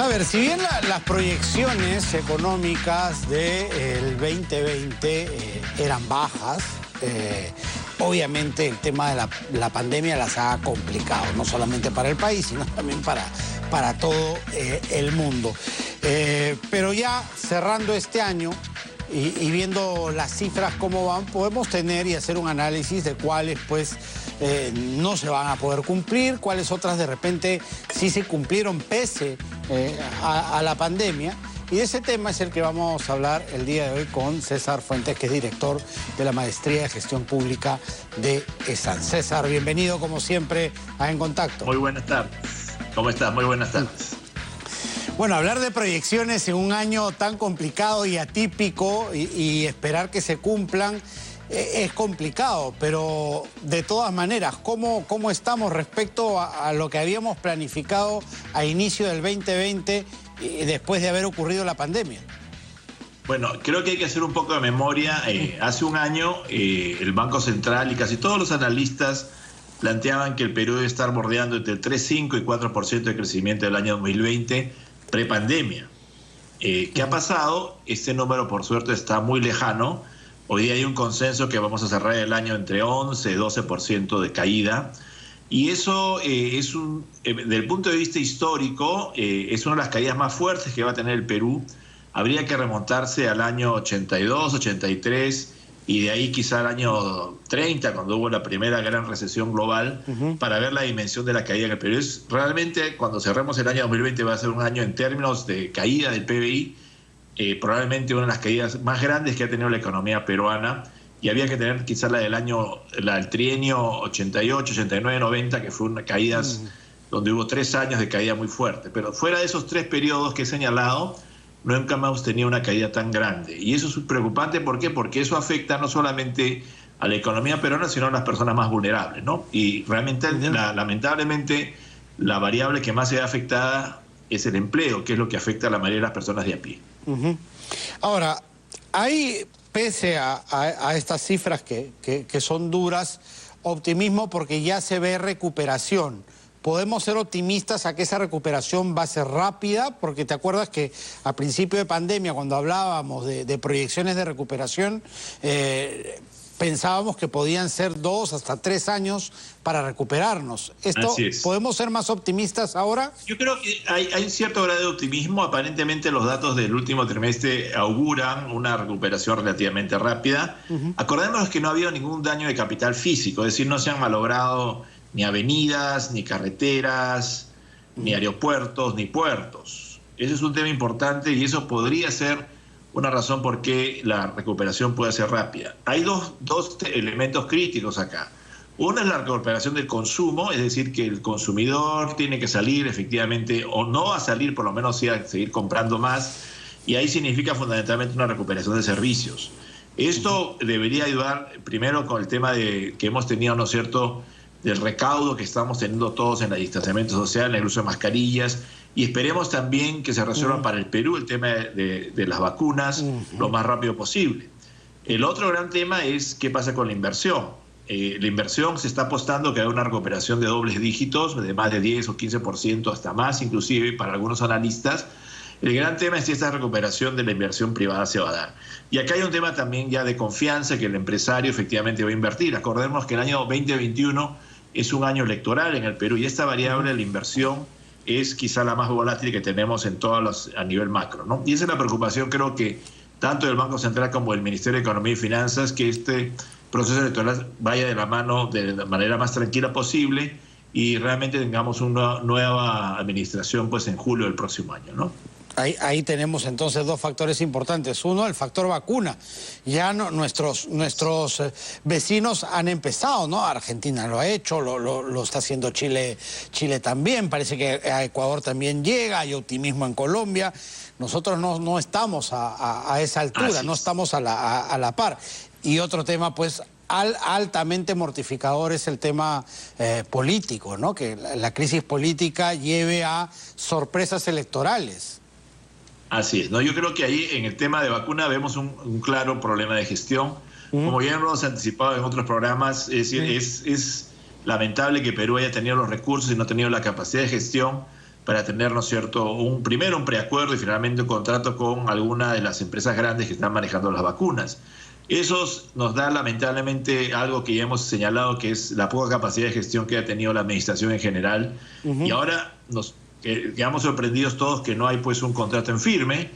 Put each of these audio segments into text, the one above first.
A ver, si bien las proyecciones económicas del 2020 eran bajas, obviamente el tema de la pandemia las ha complicado, no solamente para el país, sino también para todo el mundo. Pero ya cerrando este año y viendo las cifras cómo van, podemos tener y hacer un análisis de cuáles pues no se van a poder cumplir, cuáles otras de repente sí se cumplieron pese a la pandemia. Y de ese tema es el que vamos a hablar el día de hoy con César Fuentes, que es director de la Maestría de Gestión Pública de ESAN. César, bienvenido como siempre a En Contacto. Muy buenas tardes. ¿Cómo estás? Muy buenas tardes. Bueno, hablar de proyecciones en un año tan complicado y atípico y esperar que se cumplan es complicado, pero de todas maneras, ¿cómo estamos respecto a lo que habíamos planificado a inicio del 2020 después de haber ocurrido la pandemia? Bueno, creo que hay que hacer un poco de memoria. Hace un año el Banco Central y casi todos los analistas planteaban que el Perú debe estar bordeando entre el 3,5 y 4% de crecimiento del año 2020, prepandemia. ¿Qué ha pasado? Este número, por suerte, está muy lejano. Hoy día hay un consenso que vamos a cerrar el año entre 11 y 12% de caída. Y eso desde el punto de vista histórico, es una de las caídas más fuertes que va a tener el Perú. Habría que remontarse al año 82, 83 y de ahí quizá al año 30, cuando hubo la primera gran recesión global, para ver la dimensión de la caída en el Perú. Realmente, cuando cerremos el año 2020, va a ser un año en términos de caída del PBI, probablemente una de las caídas más grandes que ha tenido la economía peruana, y había que tener quizás la del trienio 88, 89, 90, que fue una caída donde hubo 3 años de caída muy fuerte. Pero fuera de esos 3 periodos que he señalado, nunca hemos tenido una caída tan grande. Y eso es preocupante, ¿por qué? Porque eso afecta no solamente a la economía peruana, sino a las personas más vulnerables, ¿no? Y realmente, lamentablemente, la variable que más se ve afectada es el empleo, que es lo que afecta a la mayoría de las personas de a pie. Ahora, hay, pese a estas cifras que son duras, optimismo porque ya se ve recuperación. ¿Podemos ser optimistas a que esa recuperación va a ser rápida? Porque te acuerdas que a principio de pandemia, cuando hablábamos de proyecciones de recuperación, pensábamos que podían ser 2 hasta 3 años para recuperarnos. ¿Podemos ser más optimistas ahora? Yo creo que hay cierto grado de optimismo. Aparentemente los datos del último trimestre auguran una recuperación relativamente rápida. Acordémonos que no ha habido ningún daño de capital físico, es decir, no se han malogrado ni avenidas, ni carreteras, ni aeropuertos, ni puertos. Ese es un tema importante y eso podría ser una razón por qué la recuperación puede ser rápida. Hay dos elementos críticos acá. Uno es la recuperación del consumo, es decir, que el consumidor tiene que salir efectivamente, o no a salir, por lo menos sí a seguir comprando más, y ahí significa fundamentalmente una recuperación de servicios. Esto debería ayudar primero con el tema que hemos tenido, ¿no es cierto?, del recaudo que estamos teniendo todos en el distanciamiento social, en el uso de mascarillas, y esperemos también que se resuelva para el Perú el tema de las vacunas lo más rápido posible. El otro gran tema es qué pasa con la inversión. La inversión se está apostando que hay una recuperación de dobles dígitos, de más de 10 o 15%, hasta más inclusive para algunos analistas. El gran tema es si esta recuperación de la inversión privada se va a dar. Y acá hay un tema también ya de confianza, que el empresario efectivamente va a invertir. Acordemos que el año 2021 es un año electoral en el Perú y esta variable de la inversión es quizá la más volátil que tenemos en a nivel macro, ¿no? Y esa es la preocupación, creo que tanto del Banco Central como del Ministerio de Economía y Finanzas, que este proceso electoral vaya de la mano de la manera más tranquila posible y realmente tengamos una nueva administración pues en julio del próximo año, ¿no? Ahí tenemos entonces 2 factores importantes. Uno, el factor vacuna. Ya nuestros vecinos han empezado, ¿no? Argentina lo ha hecho, lo está haciendo Chile también. Parece que a Ecuador también llega, hay optimismo en Colombia. Nosotros no estamos a esa altura, no estamos a la par. Y otro tema, pues, altamente mortificador es el tema político, ¿no? Que la crisis política lleve a sorpresas electorales. Así es, ¿no? Yo creo que ahí en el tema de vacuna vemos un claro problema de gestión. Como ya hemos anticipado en otros programas, es lamentable que Perú haya tenido los recursos y no ha tenido la capacidad de gestión para tener, ¿no es cierto?, primero un preacuerdo y finalmente un contrato con alguna de las empresas grandes que están manejando las vacunas. Eso nos da lamentablemente algo que ya hemos señalado, que es la poca capacidad de gestión que ha tenido la administración en general. Y ahora nos quedamos sorprendidos todos que no hay pues un contrato en firme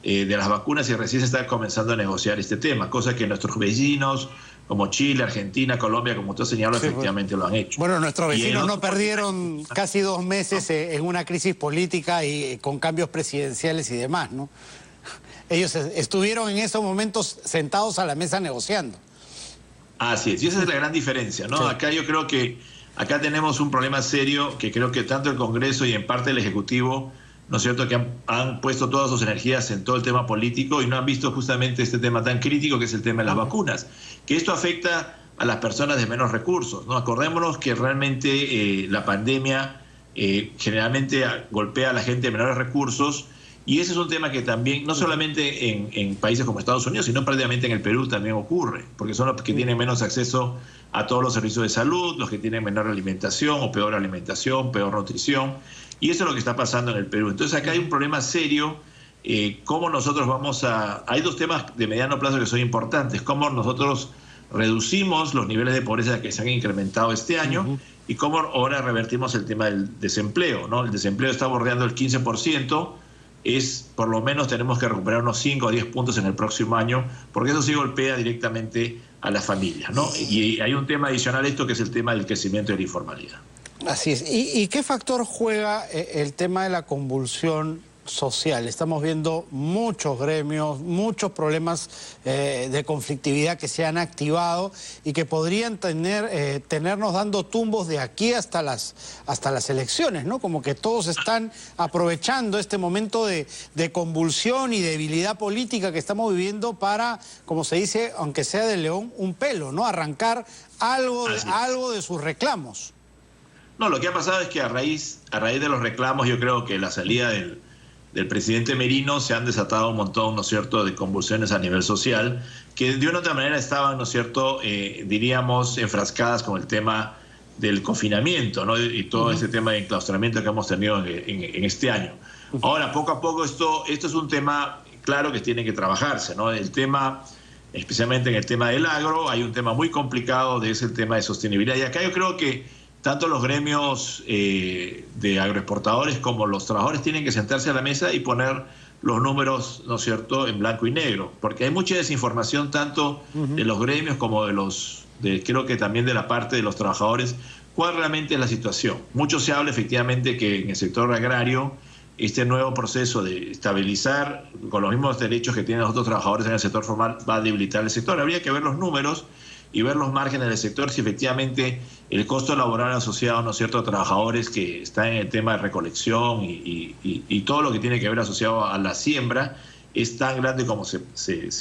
de las vacunas y recién se está comenzando a negociar este tema, cosa que nuestros vecinos como Chile, Argentina, Colombia, como usted señaló, sí, efectivamente lo han hecho. Bueno, nuestros vecinos no perdieron casi 2 meses en una crisis política y con cambios presidenciales y demás, ¿no? Ellos estuvieron en esos momentos sentados a la mesa negociando. Así es, y esa es la gran diferencia, ¿no? Sí. Acá yo creo que acá tenemos un problema serio que creo que tanto el Congreso y en parte el Ejecutivo, ¿no es cierto?, que han puesto todas sus energías en todo el tema político y no han visto justamente este tema tan crítico que es el tema de las vacunas. Que esto afecta a las personas de menos recursos, ¿no? Acordémonos que realmente la pandemia generalmente golpea a la gente de menores recursos. Y ese es un tema que también, no solamente en países como Estados Unidos, sino prácticamente en el Perú también ocurre, porque son los que tienen menos acceso a todos los servicios de salud, los que tienen menor alimentación o peor alimentación, peor nutrición, y eso es lo que está pasando en el Perú. Entonces acá hay un problema serio, cómo nosotros vamos a... Hay 2 temas de mediano plazo que son importantes, cómo nosotros reducimos los niveles de pobreza que se han incrementado este año y cómo ahora revertimos el tema del desempleo, ¿no? El desempleo está bordeando el 15%, por lo menos tenemos que recuperar unos 5 o 10 puntos en el próximo año, porque eso sí golpea directamente a las familias, ¿no? Y hay un tema adicional a esto, que es el tema del crecimiento de la informalidad. Así es. ¿Y qué factor juega el tema de la convulsión social? Estamos viendo muchos gremios, muchos problemas de conflictividad que se han activado y que podrían tenernos dando tumbos de aquí hasta las elecciones, ¿no? Como que todos están aprovechando este momento de convulsión y debilidad política que estamos viviendo para, como se dice, aunque sea de león, un pelo, ¿no? Arrancar algo de sus reclamos. No, lo que ha pasado es que a raíz de los reclamos, yo creo que la salida del presidente Merino se han desatado un montón, ¿no es cierto?, de convulsiones a nivel social, que de una u otra manera estaban, ¿no es cierto?, diríamos, enfrascadas con el tema del confinamiento, ¿no?, y todo ese tema de enclaustramiento que hemos tenido en este año. Ahora, poco a poco, esto es un tema, claro, que tiene que trabajarse, ¿no? El tema, especialmente en el tema del agro, hay un tema muy complicado, es el tema de sostenibilidad. Y acá yo creo que tanto los gremios de agroexportadores como los trabajadores tienen que sentarse a la mesa y poner los números, ¿no es cierto?, en blanco y negro, porque hay mucha desinformación tanto de los gremios como creo que también de la parte de los trabajadores, cuál realmente es la situación. Mucho se habla efectivamente que en el sector agrario este nuevo proceso de estabilizar con los mismos derechos que tienen los otros trabajadores en el sector formal va a debilitar el sector. Habría que ver los números y ver los márgenes del sector, si efectivamente el costo laboral asociado, ¿no es cierto?, a trabajadores que están en el tema de recolección y todo lo que tiene que ver asociado a la siembra es tan grande como se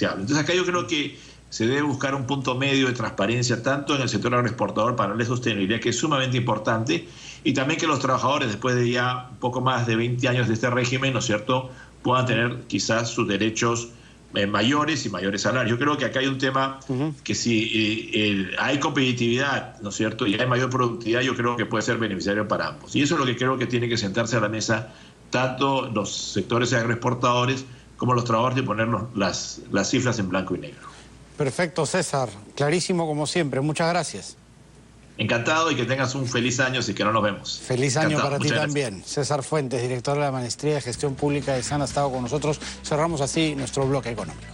habla. Entonces acá yo creo que se debe buscar un punto medio de transparencia tanto en el sector agroexportador para la sostenibilidad, que es sumamente importante, y también que los trabajadores, después de ya un poco más de 20 años de este régimen, ¿no es cierto?, puedan tener quizás sus derechos mayores y mayores salarios. Yo creo que acá hay un tema que si hay competitividad, ¿no es cierto?, y hay mayor productividad, yo creo que puede ser beneficiario para ambos. Y eso es lo que creo que tiene que sentarse a la mesa tanto los sectores agroexportadores como los trabajadores, y poner las cifras en blanco y negro. Perfecto, César. Clarísimo como siempre. Muchas gracias. Encantado, y que tengas un feliz año si que no nos vemos. Feliz año para ti también. César Fuentes, director de la Maestría de Gestión Pública de SAN, ha estado con nosotros. Cerramos así nuestro bloque económico.